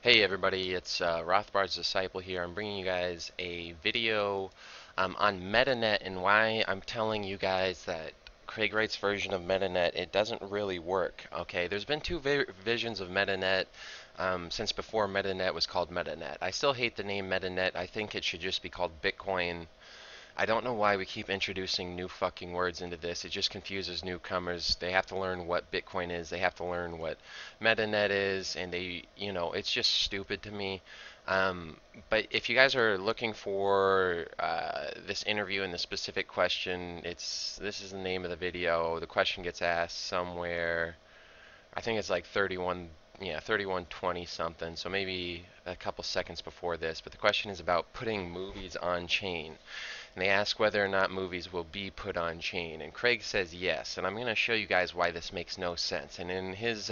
Hey everybody, it's Rothbard's Disciple here. I'm bringing you guys a video on Metanet and why I'm telling you guys that Craig Wright's version of Metanet, it doesn't really work. Okay, there's been two visions of Metanet since before Metanet was called Metanet. I still hate the name Metanet. I think it should just be called Bitcoin. I don't know why we keep introducing new fucking words into this. It just confuses newcomers. They have to learn what Bitcoin is. They have to learn what MetaNet is, and it's just stupid to me. Um, but if you guys are looking for this interview and the specific question, this is the name of the video. The question gets asked somewhere. I think it's like 31, yeah, 3120 something. So maybe a couple seconds before this. But the question is about putting movies on chain. And they ask whether or not movies will be put on chain. And Craig says yes. And I'm going to show you guys why this makes no sense. And in his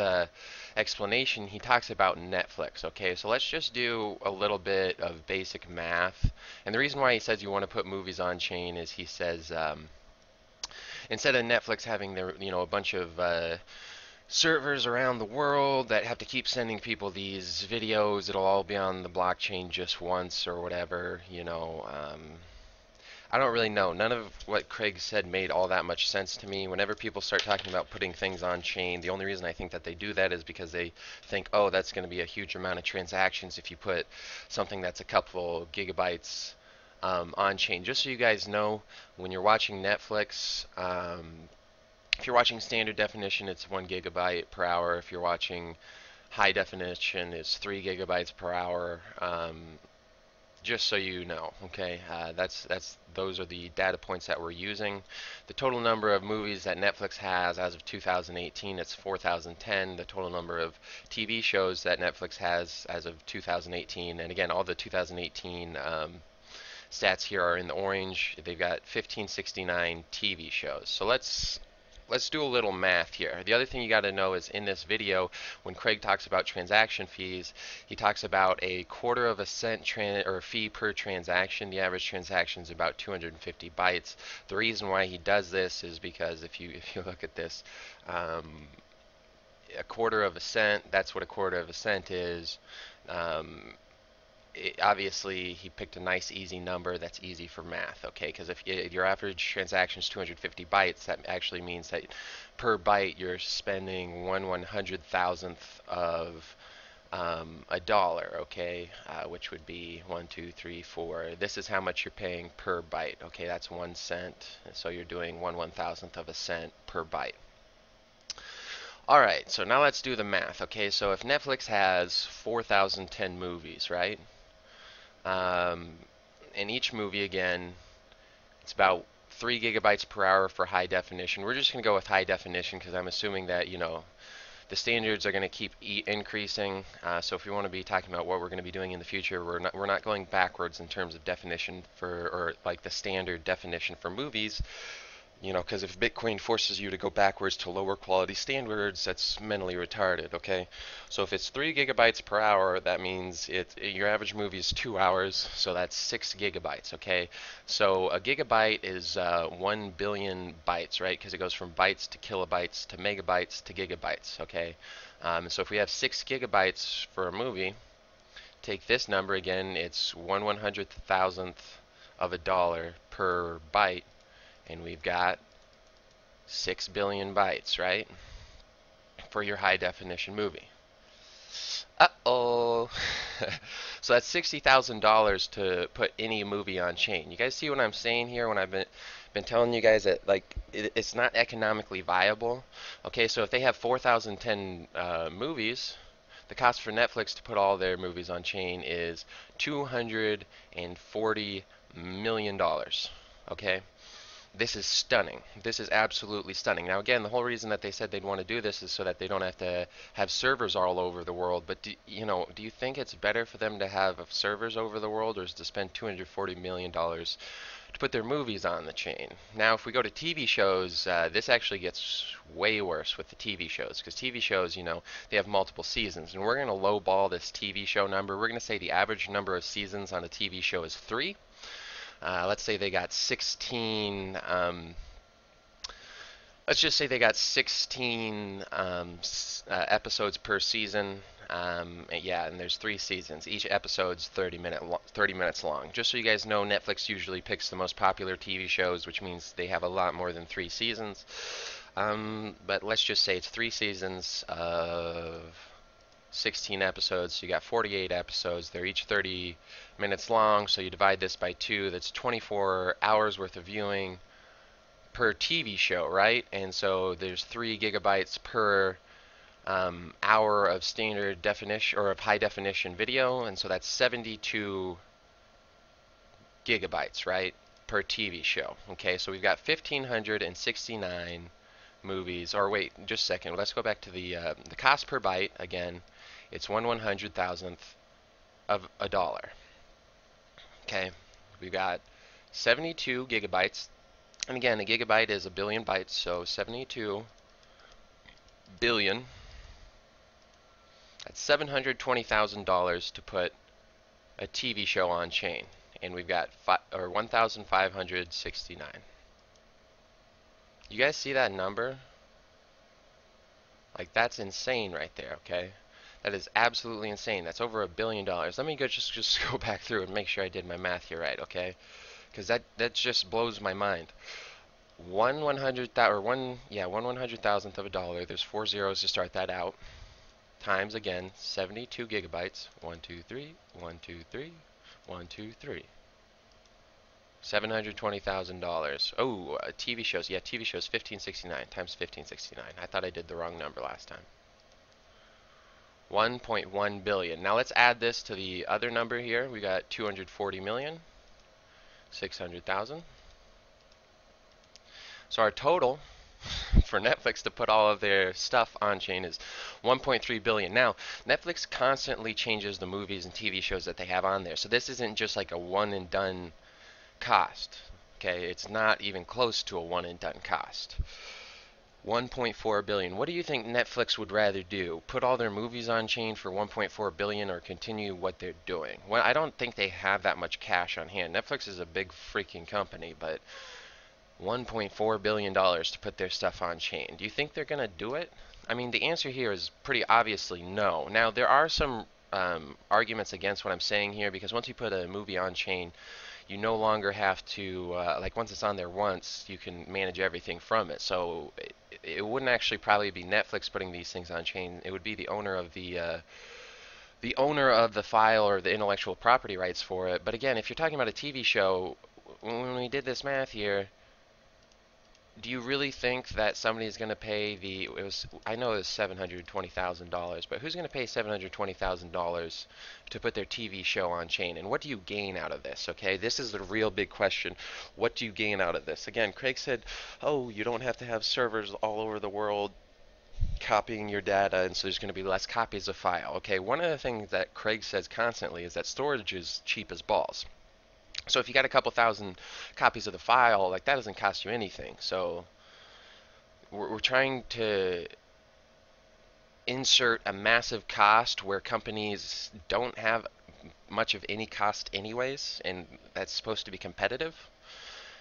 explanation, he talks about Netflix. Okay, so let's just do a little bit of basic math. And the reason why he says you want to put movies on chain is he says instead of Netflix having a bunch of servers around the world that have to keep sending people these videos, it'll all be on the blockchain just once or whatever. I don't really know. None of what Craig said made all that much sense to me. Whenever people start talking about putting things on chain, the only reason I think that they do that is because they think, oh, that's going to be a huge amount of transactions if you put something that's a couple gigabytes on chain. Just so you guys know, when you're watching Netflix, if you're watching standard definition, it's 1 gigabyte per hour. If you're watching high definition, it's 3 gigabytes per hour. Just so you know, okay, that's those are the data points that we're using. The total number of movies that Netflix has as of 2018, it's 4,010. The total number of TV shows that Netflix has as of 2018, and again, all the 2018 stats here are in the orange. They've got 1569 TV shows. So let's do a little math here. The other thing you got to know is in this video, when Craig talks about transaction fees, he talks about a quarter of a cent or fee per transaction. The average transaction is about 250 bytes. The reason why he does this is because if you look at this, um, a quarter of a cent, that's what a quarter of a cent is. Um, Obviously he picked a nice easy number that's easy for math, okay, because if your average transaction is 250 bytes, that actually means that per byte you're spending 1/100,000th of a dollar, okay, which would be 1, 2, 3, 4. This is how much you're paying per byte, okay, that's 1 cent, so you're doing 1/1000th of a cent per byte. Alright, so now let's do the math, okay, so if Netflix has 4,010 movies, right? Um, in each movie, again, it's about 3 gigabytes per hour for high definition. We're just going to go with high definition because I'm assuming that, the standards are going to keep increasing. So if we want to be talking about what we're going to be doing in the future, we're not going backwards in terms of definition or like the standard definition for movies. Because if Bitcoin forces you to go backwards to lower quality standards, that's mentally retarded, okay? So if it's 3 gigabytes per hour, that means your average movie is 2 hours, so that's 6 gigabytes, okay? So a gigabyte is 1 billion bytes, right? Because it goes from bytes to kilobytes to megabytes to gigabytes, okay? So if we have 6 gigabytes for a movie, take this number again, it's 1/100,000th of a dollar per byte, and we've got 6 billion bytes, right? For your high definition movie. Uh-oh. So that's $60,000 to put any movie on chain. You guys see what I'm saying here when I've been telling you guys that like it's not economically viable. Okay, so if they have 4,010 movies, the cost for Netflix to put all their movies on chain is $240 million. Okay? This is stunning. This is absolutely stunning. Now, again, the whole reason that they said they'd want to do this is so that they don't have to have servers all over the world. But do you think it's better for them to have servers over the world, or is to spend $240 million to put their movies on the chain? Now, if we go to TV shows, this actually gets way worse with the TV shows, because TV shows, they have multiple seasons, and we're going to lowball this TV show number. We're going to say the average number of seasons on a TV show is 3. Let's say they got 16. Let's just say they got 16 episodes per season. Yeah, and there's 3 seasons. Each episode's 30 minutes long. Just so you guys know, Netflix usually picks the most popular TV shows, which means they have a lot more than 3 seasons. But let's just say it's 3 seasons of 16 episodes. So you got 48 episodes. They're each 30 minutes long. So you divide this by 2. That's 24 hours worth of viewing per TV show, right? And so there's 3 gigabytes per hour of standard definition or of high definition video, and so that's 72 gigabytes, right, per TV show. Okay, so we've got 1,569 movies. Or wait, just a second. Let's go back to the cost per byte again. It's 1/100,000th of a dollar. Okay, we've got 72 gigabytes, and again, a gigabyte is a billion bytes, so 72 billion. That's $720,000 to put a TV show on chain, and we've got 1,569. You guys see that number? Like, that's insane right there. Okay, that is absolutely insane. That's over $1 billion. Let me just go back through and make sure I did my math here right. Okay, because that just blows my mind. 1/100,000th of a dollar. There's 4 zeros to start that out. Times again 72 gigabytes. 1 2 3 1 2 3 1 2 3. $720,000. Oh, TV shows. Yeah, TV shows 1569 times 1569. I thought I did the wrong number last time. 1.1 billion. Now let's add this to the other number here. We got 240 million, 600,000. So our total for Netflix to put all of their stuff on chain is 1.3 billion. Now, Netflix constantly changes the movies and TV shows that they have on there. So this isn't just like a one and done cost. Okay, it's not even close to a one and done cost. 1.4 billion. What do you think Netflix would rather do? Put all their movies on chain for 1.4 billion or continue what they're doing? Well, I don't think they have that much cash on hand. Netflix is a big freaking company, but $1.4 billion to put their stuff on chain. Do you think they're going to do it? I mean, the answer here is pretty obviously no. Now, there are some arguments against what I'm saying here, because once you put a movie on chain, you no longer have to, like once it's on there once, you can manage everything from it. So it wouldn't actually probably be Netflix putting these things on chain. It would be the owner of the file or the intellectual property rights for it. But again, if you're talking about a TV show, when we did this math here, do you really think that somebody's going to pay I know it was $720,000, but who's going to pay $720,000 to put their TV show on chain? And what do you gain out of this? Okay, this is the real big question. What do you gain out of this? Again, Craig said, oh, you don't have to have servers all over the world copying your data, and so there's going to be less copies of file. Okay, one of the things that Craig says constantly is that storage is cheap as balls. So if you got a couple thousand copies of the file, like that doesn't cost you anything. So we're trying to insert a massive cost where companies don't have much of any cost anyways, and that's supposed to be competitive,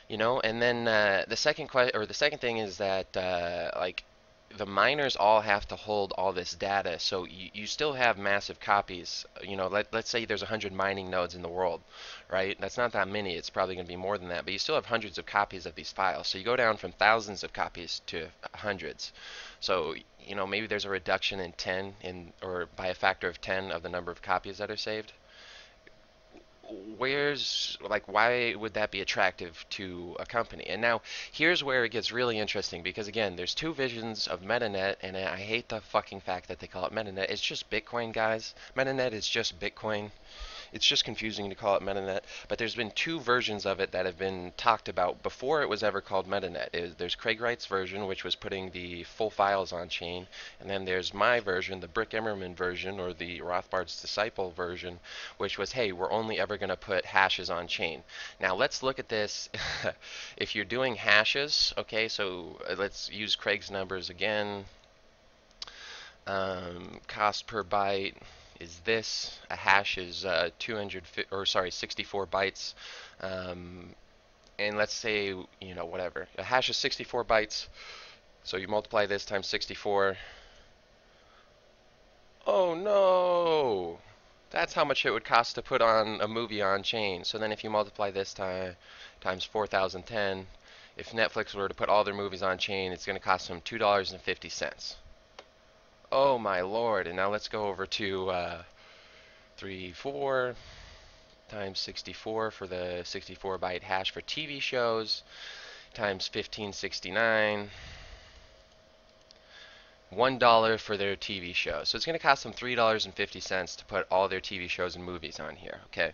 you know. And then the second thing is that like the miners all have to hold all this data, so you still have massive copies. You know, let's say there's 100 mining nodes in the world, right? That's not that many. It's probably going to be more than that, but you still have hundreds of copies of these files. So you go down from thousands of copies to hundreds. So, you know, maybe there's a reduction in 10 or by a factor of 10 of the number of copies that are saved. Why would that be attractive to a company? And now here's where it gets really interesting, because again, there's two visions of Metanet, and I hate the fucking fact that they call it Metanet. It's just Bitcoin, guys. Metanet is just Bitcoin. It's just confusing to call it Metanet, but there's been two versions of it that have been talked about before it was ever called Metanet. There's Craig Wright's version, which was putting the full files on chain, and then there's my version, the Brick Emmerman version, or the Rothbard's disciple version, which was, hey, we're only ever going to put hashes on chain. Now let's look at this. If you're doing hashes, okay, so let's use Craig's numbers again. Cost per byte is this. A hash is 64 bytes. And let's say, you know, whatever. A hash is 64 bytes. So you multiply this times 64. Oh no! That's how much it would cost to put on a movie on chain. So then if you multiply this times 4,010, if Netflix were to put all their movies on chain, it's going to cost them $2.50. Oh my lord. And now let's go over to 4 times 64 for the 64 byte hash for TV shows times 1569. $1 for their TV show. So it's going to cost them $3.50 to put all their TV shows and movies on here, okay?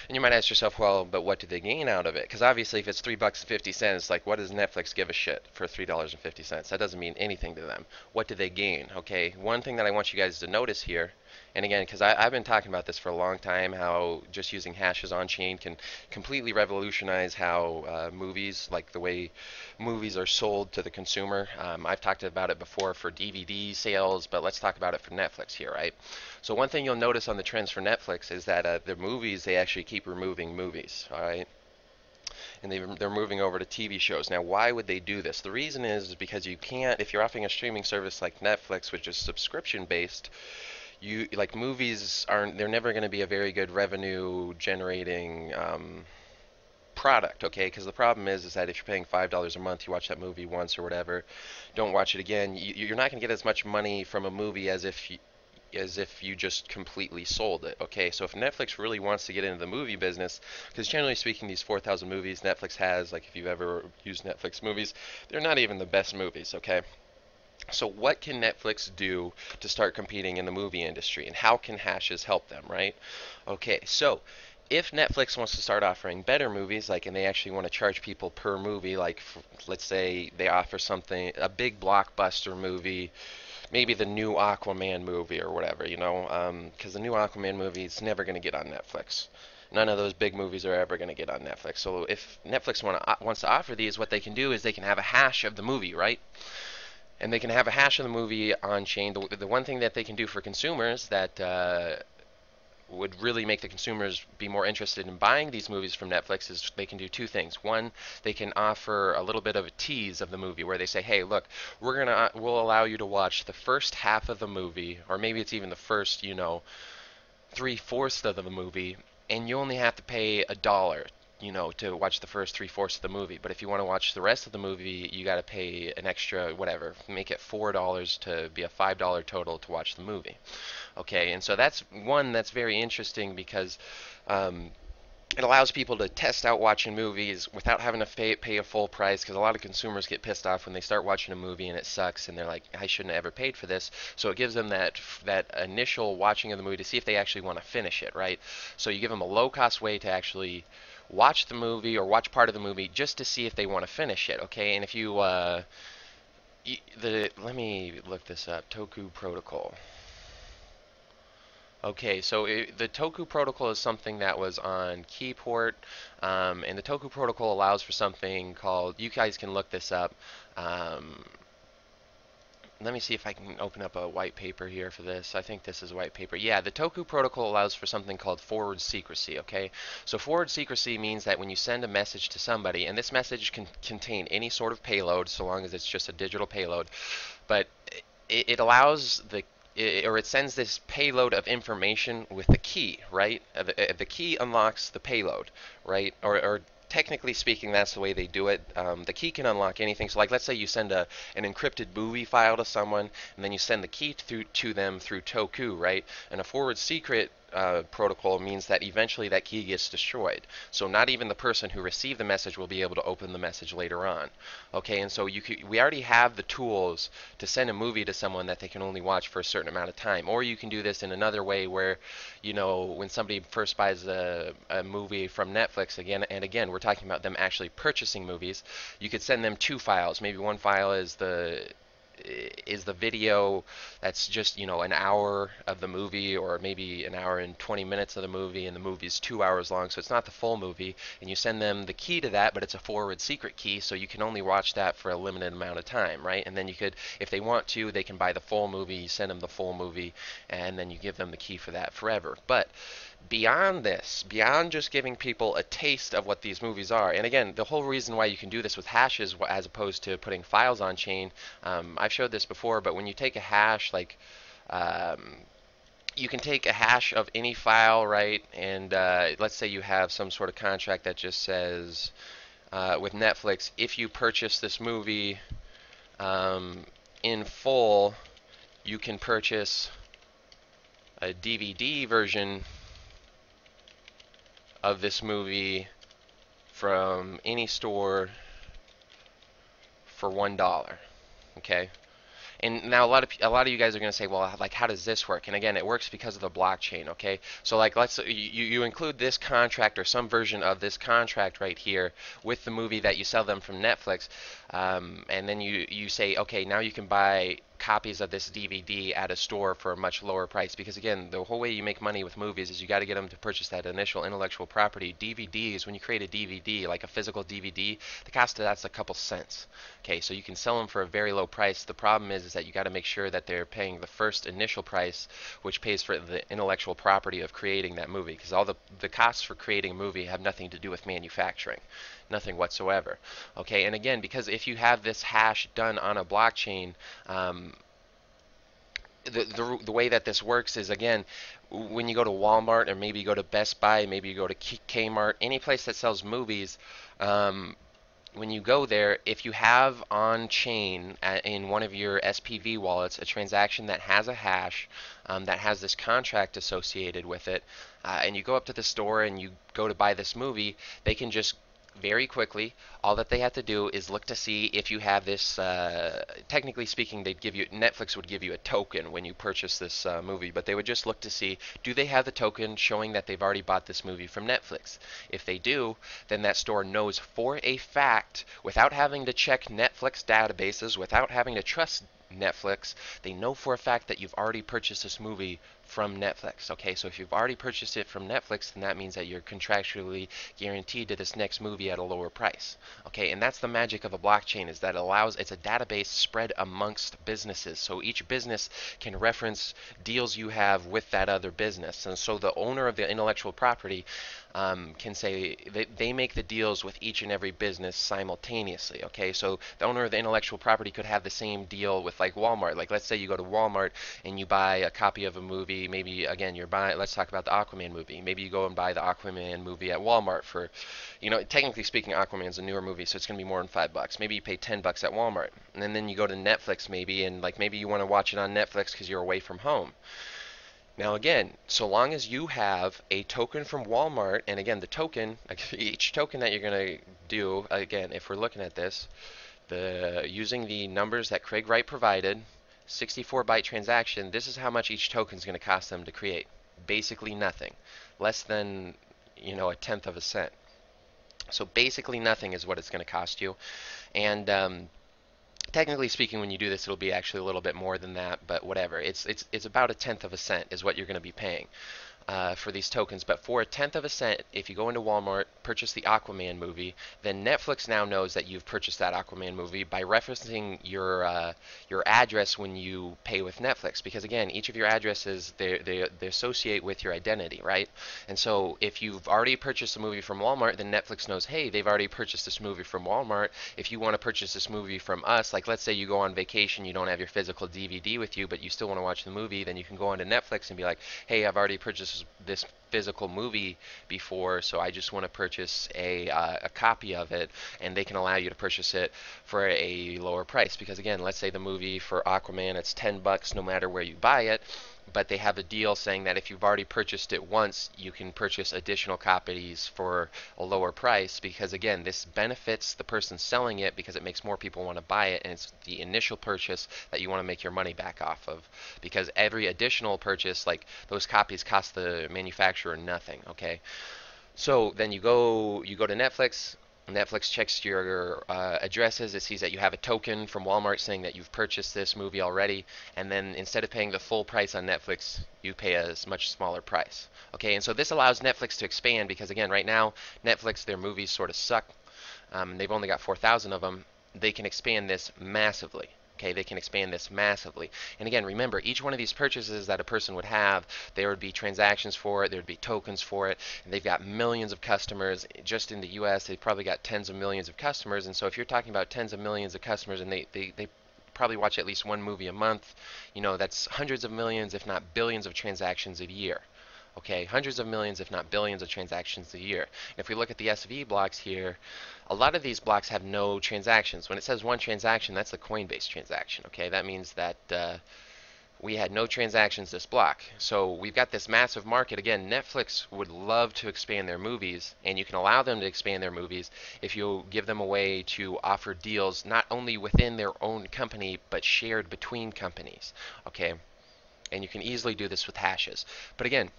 And you might ask yourself, well, but what do they gain out of it? Because obviously if it's $3.50, like what does Netflix give a shit for $3.50? That doesn't mean anything to them. What do they gain, okay? One thing that I want you guys to notice here, and again, because I've been talking about this for a long time, how just using hashes on chain can completely revolutionize how movies, like the way movies are sold to the consumer. I've talked about it before for DVD sales, but let's talk about it for Netflix here, right? So one thing you'll notice on the trends for Netflix is that the movies, they actually keep removing movies, all right? And they're moving over to TV shows. Now, why would they do this? The reason is because you can't, if you're offering a streaming service like Netflix, which is subscription based, you like movies aren't, they're never going to be a very good revenue generating product, okay? Because the problem is that if you're paying $5 a month, you watch that movie once or whatever, don't watch it again, you're not going to get as much money from a movie as if you just completely sold it, okay? So if Netflix really wants to get into the movie business, because generally speaking, these 4,000 movies Netflix has, like if you've ever used Netflix movies, they're not even the best movies, okay? So what can Netflix do to start competing in the movie industry, and how can hashes help them, right? Okay, so if Netflix wants to start offering better movies, like, and they actually want to charge people per movie, like, let's say they offer something, a big blockbuster movie, maybe the new Aquaman movie or whatever, you know, because the new Aquaman movie is never going to get on Netflix. None of those big movies are ever going to get on Netflix. So if Netflix wants to offer these, what they can do is they can have a hash of the movie, right? And they can have a hash of the movie on chain. The one thing that they can do for consumers that would really make the consumers be more interested in buying these movies from Netflix is they can do two things. One, they can offer a little bit of a tease of the movie where they say, "Hey, look, we'll allow you to watch the first half of the movie, or maybe it's even the first, you know, 3/4 of the movie, and you only have to pay $1, you know, to watch the first 3/4 of the movie. But if you want to watch the rest of the movie, you got to pay an extra, whatever, make it $4 to be a $5 total to watch the movie." Okay, and so that's one that's very interesting because um, it allows people to test out watching movies without having to pay a full price, because a lot of consumers get pissed off when they start watching a movie and it sucks and they're like, I shouldn't have ever paid for this. So it gives them that initial watching of the movie to see if they actually want to finish it, right? So you give them a low cost way to actually watch the movie or watch part of the movie just to see if they want to finish it, okay? And if you let me look this up, Toku Protocol. Okay, so the Toku protocol is something that was on Keyport, and the Toku protocol allows for something called, you guys can look this up. Um, Let me see if I can open up a white paper here for this. I think this is a white paper. Yeah, the Toku protocol allows for something called forward secrecy, okay? So forward secrecy means that when you send a message to somebody, and this message can contain any sort of payload so long as it's just a digital payload, but it allows or it sends this payload of information with the key, right? The key unlocks the payload, right? Or technically speaking, that's the way they do it. The key can unlock anything. So, like, let's say you send an encrypted movie file to someone, and then you send the key to them through Toku, right? And a forward secret protocol means that eventually that key gets destroyed. So not even the person who received the message will be able to open the message later on. Okay, and so we already have the tools to send a movie to someone that they can only watch for a certain amount of time. Or you can do this in another way where, you know, when somebody first buys a movie from Netflix, again and again, we're talking about them actually purchasing movies, you could send them two files. Maybe one file is the video that's just, you know, an hour of the movie, or maybe an hour and 20 minutes of the movie, and the movie is 2 hours long, so it's not the full movie, and you send them the key to that, but it's a forward secret key, so you can only watch that for a limited amount of time, right? And then you could, if they want to, they can buy the full movie, you send them the full movie, and then you give them the key for that forever. But beyond this, beyond just giving people a taste of what these movies are, and again, the whole reason why you can do this with hashes as opposed to putting files on chain, I've showed this before, but when you take a hash, like, um, you can take a hash of any file, right? And let's say you have some sort of contract that just says with Netflix, if you purchase this movie in full, you can purchase a DVD version of this movie from any store for $1. Okay. And now a lot of you guys are going to say, well, like, how does this work? And again, it works because of the blockchain. Okay, so like, let's you include this contract or some version of this contract right here with the movie that you sell them from Netflix, and then you say, okay, now you can buy copies of this DVD at a store for a much lower price, because again, the whole way you make money with movies is you got to get them to purchase that initial intellectual property. DVDs, when you create a DVD, like a physical DVD, the cost of that's a couple cents. Okay, so you can sell them for a very low price. The problem is that you got to make sure that they're paying the first initial price, which pays for the intellectual property of creating that movie, because all the costs for creating a movie have nothing to do with manufacturing, nothing whatsoever. Okay, and again, because if you have this hash done on a blockchain, the way that this works is, again, when you go to Walmart, or maybe you go to Best Buy, maybe you go to Kmart, any place that sells movies, when you go there, if you have on chain in one of your SPV wallets a transaction that has a hash, that has this contract associated with it, and you go up to the store and you go to buy this movie, they can just very quickly, all that they have to do is look to see if you have this. Technically speaking, Netflix would give you a token when you purchase this movie, but they would just look to see, do they have the token showing that they've already bought this movie from Netflix. If they do, then that store knows for a fact, without having to check Netflix databases, without having to trust Netflix, they know for a fact that you've already purchased this movie from Netflix. Okay, so if you've already purchased it from Netflix, then that means that you're contractually guaranteed to this next movie at a lower price. Okay, and that's the magic of a blockchain, is that it's a database spread amongst businesses. So each business can reference deals you have with that other business. And so the owner of the intellectual property can say they make the deals with each and every business simultaneously. Okay, so the owner of the intellectual property could have the same deal with, like, Walmart. Like, let's say you go to Walmart and you buy a copy of a movie. Maybe, again, let's talk about the Aquaman movie. Maybe you go and buy the Aquaman movie at Walmart for, technically speaking, Aquaman's a newer movie, so it's going to be more than $5. Maybe you pay $10 at Walmart, and then you go to Netflix maybe, and like maybe you want to watch it on Netflix because you're away from home. Now again, so long as you have a token from Walmart, and again, the token, each token that you're going to do, again, if we're looking at this, using the numbers that Craig Wright provided, 64-byte transaction, this is how much each token is going to cost them to create. Basically nothing. Less than, a tenth of a cent. So basically nothing is what it's going to cost you. And technically speaking, when you do this, it'll be actually a little bit more than that, but whatever. It's about a tenth of a cent is what you're going to be paying for these tokens. But for a tenth of a cent, if you go into Walmart, purchase the Aquaman movie, then Netflix now knows that you've purchased that Aquaman movie by referencing your address when you pay with Netflix. Because again, each of your addresses, they associate with your identity, right? And so if you've already purchased a movie from Walmart, then Netflix knows, hey, they've already purchased this movie from Walmart. If you want to purchase this movie from us, like let's say you go on vacation, you don't have your physical DVD with you, but you still want to watch the movie, then you can go onto Netflix and be like, hey, I've already purchased this physical movie before, so I just want to purchase a copy of it, and they can allow you to purchase it for a lower price. Because again, let's say the movie for Aquaman, it's $10 no matter where you buy it, but they have a deal saying that if you've already purchased it once, you can purchase additional copies for a lower price. Because again, this benefits the person selling it because it makes more people want to buy it, and it's the initial purchase that you want to make your money back off of. Because every additional purchase, like those copies, cost the manufacturer nothing. Okay, so then you go to Netflix. Netflix checks your addresses. It sees that you have a token from Walmart saying that you've purchased this movie already, and then instead of paying the full price on Netflix, you pay a much smaller price. Okay, and so this allows Netflix to expand, because again, right now, Netflix, their movies sort of suck. They've only got 4,000 of them. They can expand this massively. Okay, they can expand this massively. And again, remember, each one of these purchases that a person would have, there would be transactions for it, there would be tokens for it, and they've got millions of customers. Just in the US, they've probably got tens of millions of customers. And so if you're talking about tens of millions of customers, and they probably watch at least one movie a month. You know, that's hundreds of millions, if not billions, of transactions a year. Okay, hundreds of millions, if not billions, of transactions a year. And if we look at the SV blocks here, a lot of these blocks have no transactions. When it says one transaction, that's the Coinbase transaction. Okay, that means that we had no transactions this block. So we've got this massive market. Again, Netflix would love to expand their movies, and you can allow them to expand their movies if you give them a way to offer deals not only within their own company, but shared between companies. Okay, and you can easily do this with hashes. But again,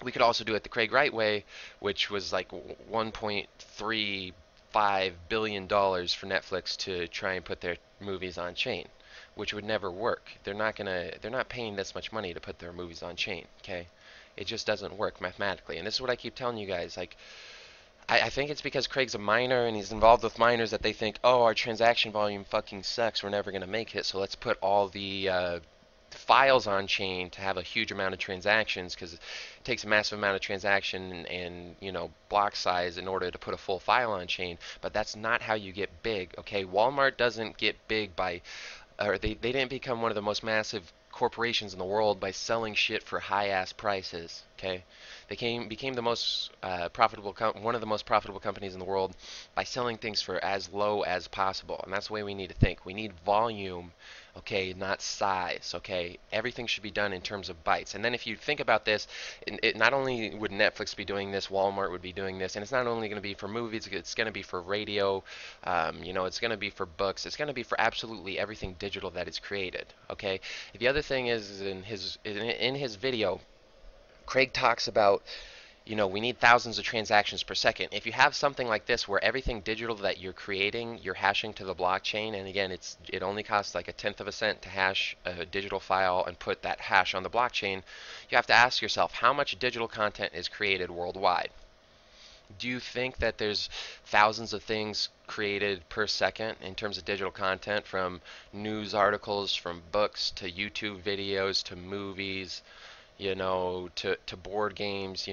we could also do it the Craig Wright way, which was like $1.35 billion for Netflix to try and put their movies on chain, which would never work. They're not paying this much money to put their movies on chain, okay? It just doesn't work mathematically. And this is what I keep telling you guys, like, I think it's because Craig's a miner and he's involved with miners that they think, oh, our transaction volume fucking sucks, we're never going to make it, so let's put all the files on chain to have a huge amount of transactions, because it takes a massive amount of transaction and block size in order to put a full file on chain. But that's not how you get big. Okay, Walmart doesn't get big by, or they didn't become one of the most massive corporations in the world by selling shit for high ass prices. Okay, they became the most profitable one of the most profitable companies in the world by selling things for as low as possible. And that's the way we need to think. We need volume, okay, not size. Okay, everything should be done in terms of bytes. And then if you think about this, not only would Netflix be doing this, Walmart would be doing this, and it's not only going to be for movies, it's going to be for radio, it's going to be for books, it's going to be for absolutely everything digital that is created. Okay, the other thing is in his video, Craig talks about, we need thousands of transactions per second. If you have something like this where everything digital that you're creating, you're hashing to the blockchain, and again, it only costs like a tenth of a cent to hash a digital file and put that hash on the blockchain, you have to ask yourself, how much digital content is created worldwide? Do you think that there's thousands of things created per second in terms of digital content, from news articles, from books, to YouTube videos, to movies, to board games,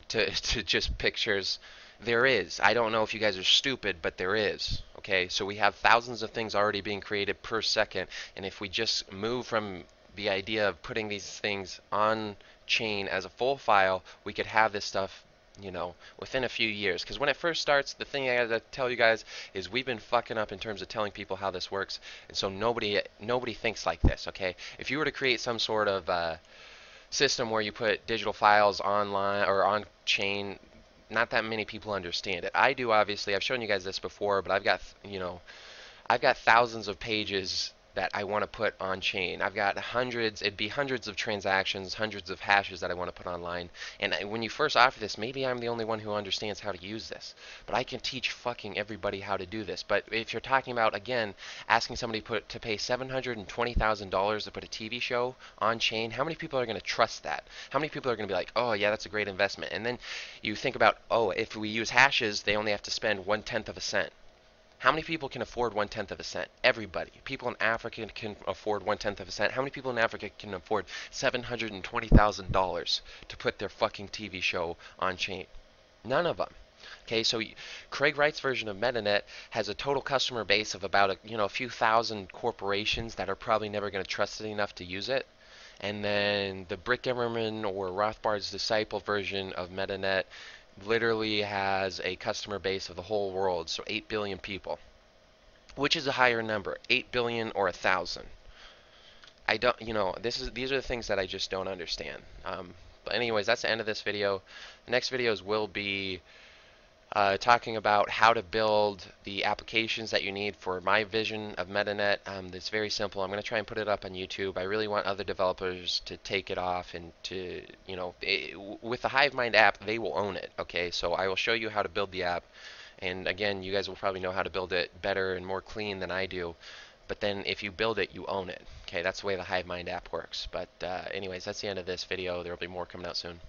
to just pictures? There is. I don't know if you guys are stupid, but there is. Okay, so we have thousands of things already being created per second, and if we just move from the idea of putting these things on chain as a full file, we could have this stuff, within a few years. Because when it first starts, the thing I gotta tell you guys is we've been fucking up in terms of telling people how this works, and so nobody thinks like this. Okay, if you were to create some sort of system where you put digital files online or on chain, not that many people understand it. I do, obviously. I've shown you guys this before, but I've got thousands of pages that I want to put on chain. I've got it'd be hundreds of transactions, hundreds of hashes that I want to put online. And when you first offer this, maybe I'm the only one who understands how to use this. But I can teach fucking everybody how to do this. But if you're talking about, again, asking somebody to pay $720,000 to put a TV show on chain, how many people are going to trust that? How many people are going to be like, oh yeah, that's a great investment? And then you think about, oh, if we use hashes, they only have to spend 1/10 of a cent. How many people can afford 1/10 of a cent? Everybody. People in Africa can afford 1/10 of a cent. How many people in Africa can afford $720,000 to put their fucking TV show on chain? None of them. Okay, so Craig Wright's version of Metanet has a total customer base of about a few thousand corporations that are probably never going to trust it enough to use it. And then the Brick Emmerman or Rothbard's disciple version of Metanet literally has a customer base of the whole world, so 8 billion people. Which is a higher number, 8 billion or 1,000? I don't, these are the things that I just don't understand. But anyways, that's the end of this video. The next videos will be talking about how to build the applications that you need for my vision of Metanet. It's very simple. I'm going to try and put it up on YouTube. I really want other developers to take it off and to, with the HiveMind app, they will own it. Okay, so I will show you how to build the app. And again, you guys will probably know how to build it better and more clean than I do. But then if you build it, you own it. Okay, that's the way the HiveMind app works. But anyways, that's the end of this video. There will be more coming out soon.